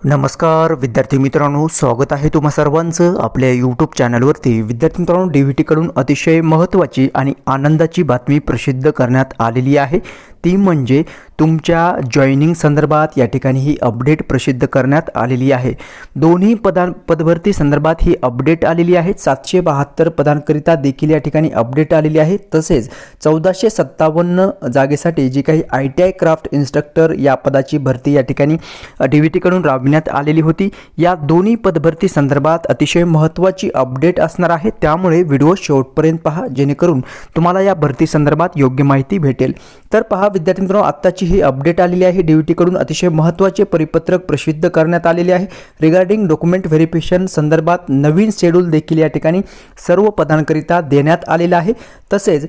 नमस्कार विद्यार्थी मित्रांनो, स्वागत आहे तुम्हा सर्वांचं आपल्या यूट्यूब चॅनलवरती। विद्यार्थी मित्रांनो, DVTकडून अतिशय महत्त्वाची आणि आनंदाची बातमी प्रसिद्ध करण्यात आलेली आहे। ती म्हणजे तुमच्या जॉइनिंग संदर्भात या ठिकाणी ही अपडेट प्रसिद्ध करण्यात आलेली आहे। दोन्ही पदभरती संदर्भात ही अपडेट आलेली आहे। 772 पदांकरिता देखील या ठिकाणी अपडेट आलेली आहे। तसेच 1457 जागेसाठी जी काही ITI क्राफ्ट इन्स्ट्रक्टर या पदाची भरती या ठिकाणी DVTकडून राबविण्यात आलेली होती। या दोन्ही पदभरती संदर्भात अतिशय महत्त्वाची अपडेट असणार आहे, त्यामुळे व्हिडिओ शेवटपर्यंत पहा जेणेकरून तुम्हाला या भरती संदर्भात योग्य माहिती भेटेल। तर पहा विद्यार्थी मित्रांनो, आत्ताची ही अपडेट आलेली आहे। DVTकडून अतिशय महत्त्वाचे परिपत्रक प्रसिद्ध करण्यात आलेले आहे। रिगार्डिंग डॉक्युमेंट व्हेरिफिकेशन संदर्भात नवीन शेड्यूल देखील या ठिकाणी सर्व पदांकरिता देण्यात आलेला आहे। तसेच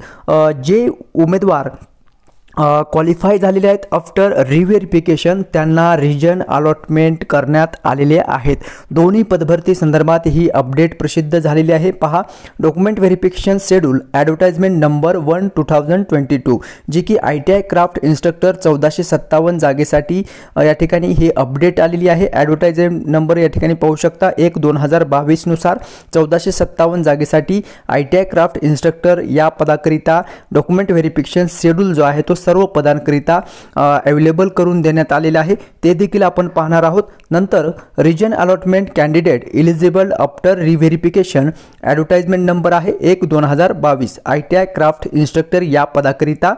जे उमेदवार क्वालिफाय झालेले आहेत आफ्टर रिव्हेरिफिकेशन त्यांना रिजन अलॉटमेंट करण्यात आलेले आहेत। दोन्ही पदभरती संदर्भात ही अपडेट प्रसिद्ध झालेली आहे। पहा, document verification schedule advertisement number 1/2022 जी की ITI क्राफ्ट इन्स्ट्रक्टर 1457 जागेसाठी या ठिकाणी ही अपडेट आलेली आहे। ॲडव्हर्टाइजमेंट नंबर या ठिकाणी पाहू शकता 1/2022 नुसार 1457 जागेसाठी ITI क्राफ्ट इन्स्ट्रक्टर या पदाकरिता डॉक्युमेंट व्हेरिफिकेशन शेड्यूल जो आहे तो सर्व पदांकरिता अवेलेबल करून देण्यात आलेला आहे। ते देखील आपण पाहणार आहोत। नंतर region allotment candidate eligible after reverification advertisement number आहे 1/2022 ITI क्राफ्ट इन्स्ट्रक्टर या पदाकरिता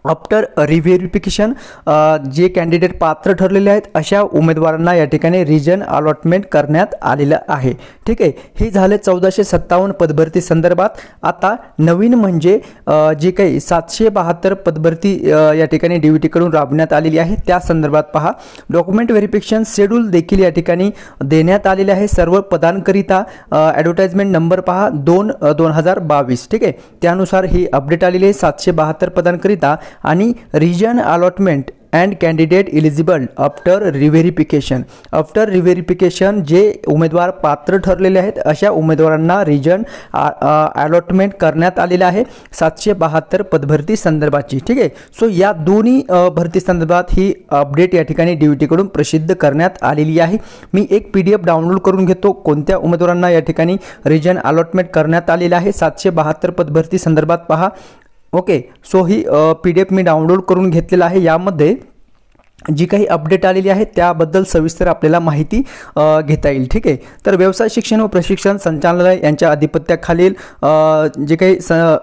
आफ्टर रिव्हेरिफिकेशन जे कॅन्डिडेट पात्र ठरलेले आहेत अशा उमेदवारांना या ठिकाणी रिजन अलॉटमेंट करण्यात आलेलं आहे। ठीक आहे, हे झाले 1457 पदभरती संदर्भात। आता नवीन म्हणजे जे काही 772 पदभरती या ठिकाणी DVTकडून राबविण्यात आलेली आहे त्या संदर्भात पहा, डॉक्युमेंट व्हेरिफिकेशन शेड्यूल देखील या ठिकाणी देण्यात आलेले आहे सर्व पदांकरिता। ॲडव्हर्टाइजमेंट नंबर पहा 2/2022। ठीक आहे, त्यानुसार ही अपडेट आलेली आहे 772 पदांकरिता। आणि region allotment and candidate eligible after reverification जे उमेदवार पात्र ठरलेले आहेत अशा उमेदवारांना रिजन अलॉटमेंट करण्यात आलेलं आहे 772 पदभरती संदर्भाची। ठीक आहे, सो या दोन्ही भरती संदर्भात ही अपडेट या ठिकाणी DVTकडून प्रसिद्ध करण्यात आलेली आहे। मी एक PDF डाउनलोड करून घेतो कोणत्या उमेदवारांना या ठिकाणी रिजन अलॉटमेंट करण्यात आलेलं आहे 772 पदभरती संदर्भात पहा। ओके, सो ही PDF मी डाउनलोड करून घेतलेला आहे। यामध्ये जी काही अपडेट आलेली आहे त्याबद्दल सविस्तर आपल्याला माहिती घेता येईल। ठीक आहे, तर व्यवसाय शिक्षण व प्रशिक्षण संचालनालय यांच्या अधिपत्याखालील जे काही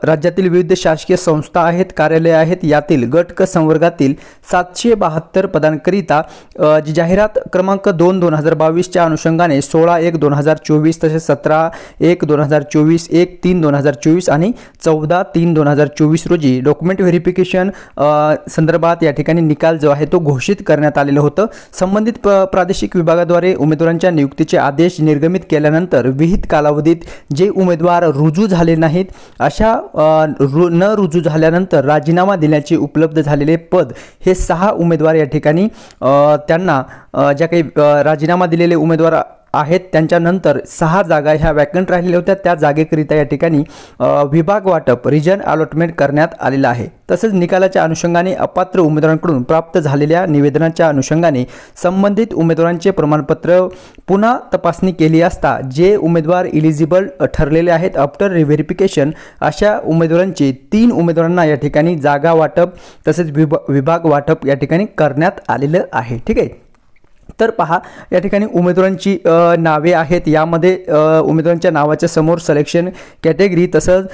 राज्यातील विविध शासकीय संस्था आहेत, कार्यालय आहेत, यातील गट क संवर्गातील 772 पदांकरिता जी जाहिरात क्रमांक 2/2022 च्या अनुषंगाने 16/1/2024 तसेच 17/1/2024, 1/3/2024 आणि 14/3/2024 रोजी डॉक्युमेंट व्हेरिफिकेशन संदर्भात या ठिकाणी निकाल जो आहे तो घोषित करण्यात आलेलं होतं। संबंधित प्रादेशिक विभागाद्वारे उमेदवारांच्या नियुक्तीचे आदेश निर्गमित केल्यानंतर विहित कालावधीत जे उमेदवार रुजू झाले नाहीत अशा न रुजू झाल्यानंतर राजीनामा देण्याचे उपलब्ध झालेले पद हे 6 उमेदवार या ठिकाणी त्यांना ज्या काही राजीनामा दिलेले उमेदवार आहेत त्यांच्यानंतर 6 जागा ह्या वॅकंट राहिलेल्या होत्या त्या जागेकरिता या ठिकाणी विभाग वाटप रिजन अलॉटमेंट करण्यात आलेलं आहे। तसेच निकालाच्या अनुषंगाने अपात्र उमेदवारांकडून प्राप्त झालेल्या निवेदनाच्या अनुषंगाने संबंधित उमेदवारांचे प्रमाणपत्र पुन्हा तपासणी केली असता जे उमेदवार इलिजिबल ठरलेले आहेत आफ्टर रिव्हेरिफिकेशन अशा उमेदवारांचे 3 उमेदवारांना या ठिकाणी जागा वाटप तसेच विभाग वाटप या ठिकाणी करण्यात आलेलं आहे। ठीक आहे, तर पहा या ठिकाणी उमेदवारांची नावे आहेत। यामध्ये उमेदवारांच्या नावाच्या समोर सिलेक्शन कॅटेगरी तसंच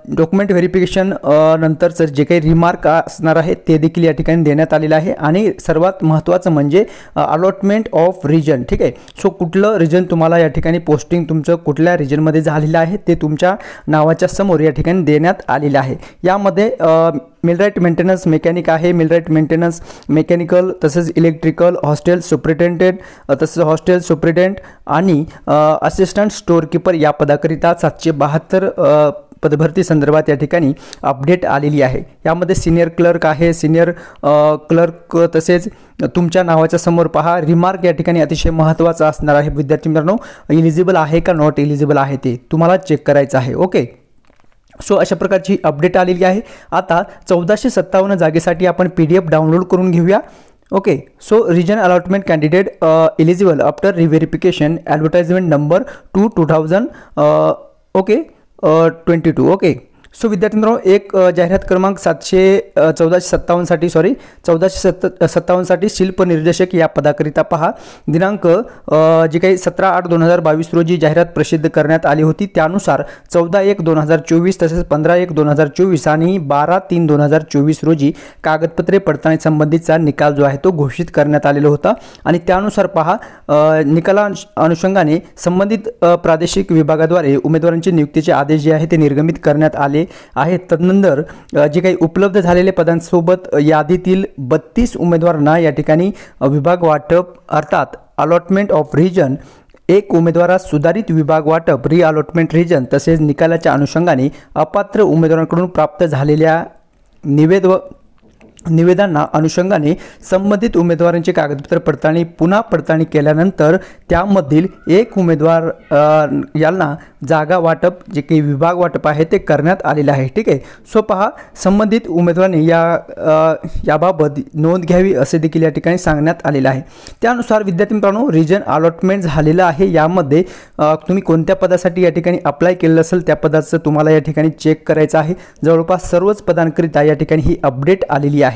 डॉक्युमेंट व्हेरिफिकेशन नंतरचं जे काही रिमार्क असणार आहे ते देखील या ठिकाणी देण्यात आलेलं आहे। आणि सर्वात महत्त्वाचं म्हणजे अलॉटमेंट ऑफ रिजन। ठीक आहे, सो कुठलं रिजन तुम्हाला या ठिकाणी पोस्टिंग तुमचं कुठल्या रिजनमध्ये झालेलं आहे ते तुमच्या नावाच्या समोर या ठिकाणी देण्यात आलेलं आहे। यामध्ये मिलराईट मेंटेनन्स मेकॅनिक आहे, मिलराईट मेंटेनन्स मेकॅनिकल तसेच इलेक्ट्रिकल, हॉस्टेल सुपरिटेंडेंट तसेच हॉस्टेल सुपरिटेंडेंट आणि असिस्टंट स्टोअर कीपर या पदाकरिता 772 पदभरती संदर्भात या ठिकाणी अपडेट आलेली आहे। यामध्ये सिनियर क्लर्क आहे, सिनियर क्लर्क तसेच तुमच्या नावाच्या समोर पहा रिमार्क या ठिकाणी अतिशय महत्त्वाचा असणार आहे। विद्यार्थी मित्रांनो, इलिजिबल आहे का नॉट इलिजिबल आहे ते तुम्हाला चेक करायचं आहे। ओके, सो अशा प्रकारची अपडेट आलेली आहे। आता 1457 जागेसाठी आपण PDF डाउनलोड करून घेऊया। Okay, so region allotment candidate eligible after re-verification advertisement number 2000 22. Okay, so विद्यार्थी मित्रांनो एक जाहिरात क्रमांक 1457साठी शिल्प निर्देशक या पदाकरिता पहा. दिनांक जी काही 17/8/2022 रोजी जाहिरात प्रसिद्ध करण्यात आली होती. त्यानुसार 14/1/2024 तसेच 15/1/2024 आणि 12/3/2024 रोजी कागदपत्रे पडताळणी संबंधीचा निकाल जो आहे तो घोषित करण्यात आलेला होता. आणि त्यानुसार पहा निकाला अनुषंगाने संबंधित प्रादेशिक विभागाद्वारे उमेदवारांची नियुक्तीचे आदेश जे आहे ते निर्गमित करण्यात आले आहेत. तदनंतर जे काही उपलब्ध झालेल्या पदांसोबत यादीतील 32 उमेदवारांना या ठिकाणी विभाग वाटप अर्थात अलॉटमेंट ऑफ रिजन, एक उमेदवारास सुधारित विभाग वाटप री अलॉटमेंट रिजन तसेच निकालाच्या अनुषंगाने अपात्र उमेदवारांकडून प्राप्त झालेल्या निवेदनांना अनुषंगाने संबंधित उमेदवारांची कागदपत्र पडताळणी पुन्हा पडताळणी केल्यानंतर त्यामधील एक उमेदवार यांना जागा वाटप जे काही विभाग वाटप आहे ते करण्यात आलेले आहे. ठीक आहे, सो पहा संबंधित उमेदवारांनी याबाबत नोंद घ्यावी असे देखील या ठिकाणी सांगण्यात आलेले आहे. त्यानुसार विद्यार्थी मित्रांनो रिजन अलॉटमेंट झालेलं आहे. यामध्ये तुम्ही कोणत्या पदासाठी या ठिकाणी अप्लाय केलेलं असेल त्या पदाचं तुम्हाला या ठिकाणी चेक करायचं आहे. जवळपास सर्वच पदांकरिता या ठिकाणी ही अपडेट आलेली आहे.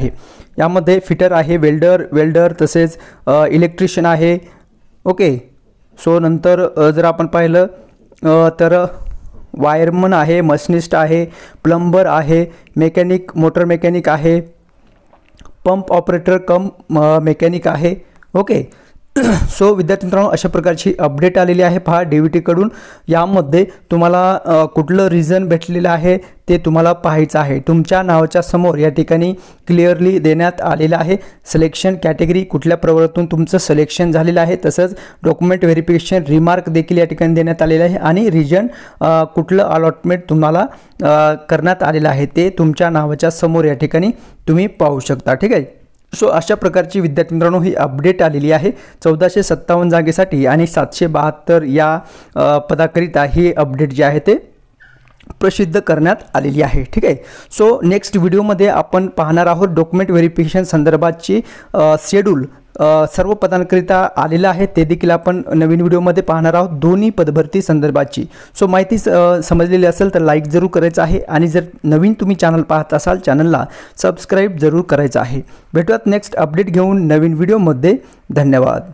यामध्ये फिटर आहे, वेल्डर तसेच इलेक्ट्रिशियन आहे. ओके, सो नंतर जर आपण पाहिलं तर वायरमन आहे, मशिनिस्ट आहे, प्लंबर आहे, मेकॅनिक, मोटर मेकॅनिक आहे, पंप ऑपरेटर कम मेकॅनिक आहे. ओके, सो विद्यार्थी मित्रांनो अशा प्रकारची अपडेट आलेली आहे. पहा DVTकडून यामध्ये तुम्हाला कुठलं रिझन भेटलेलं आहे ते तुम्हाला पाहायचं आहे. तुमच्या नावाच्या समोर या ठिकाणी क्लिअरली देण्यात आलेलं आहे. सिलेक्शन कॅटेगरी कुठल्या प्रवर्गातून तुमचं सिलेक्शन झालेलं आहे, तसंच डॉक्युमेंट व्हेरिफिकेशन रिमार्क देखील या ठिकाणी देण्यात आलेलं आहे आणि रिजन कुठलं अलॉटमेंट तुम्हाला करण्यात आलेलं आहे ते तुमच्या नावाच्या समोर या ठिकाणी तुम्ही पाहू शकता. ठीक आहे, सो अशा प्रकारची विद्यार्थी मित्रांनो ही अपडेट आलेली आहे. 1457 जागेसाठी आणि 772 या पदाकरिता ही अपडेट जी आहे ते प्रसिद्ध करण्यात आलेली आहे. ठीक आहे, सो नेक्स्ट व्हिडिओमध्ये आपण पाहणार आहोत डॉक्युमेंट व्हेरिफिकेशन संदर्भाची शेड्यूल सर्व पदांकरिता आलेलं आहे. ते देखील आपण नवीन व्हिडिओमध्ये पाहणार आहोत दोन्ही पदभरती संदर्भाची. सो माहिती समजलेली असेल तर लाईक जरूर करायचं आहे आणि जर नवीन तुम्ही चॅनल पाहत असाल चॅनलला सबस्क्राईब जरूर करायचं आहे. भेटूयात नेक्स्ट अपडेट घेऊन नवीन व्हिडिओमध्ये. धन्यवाद.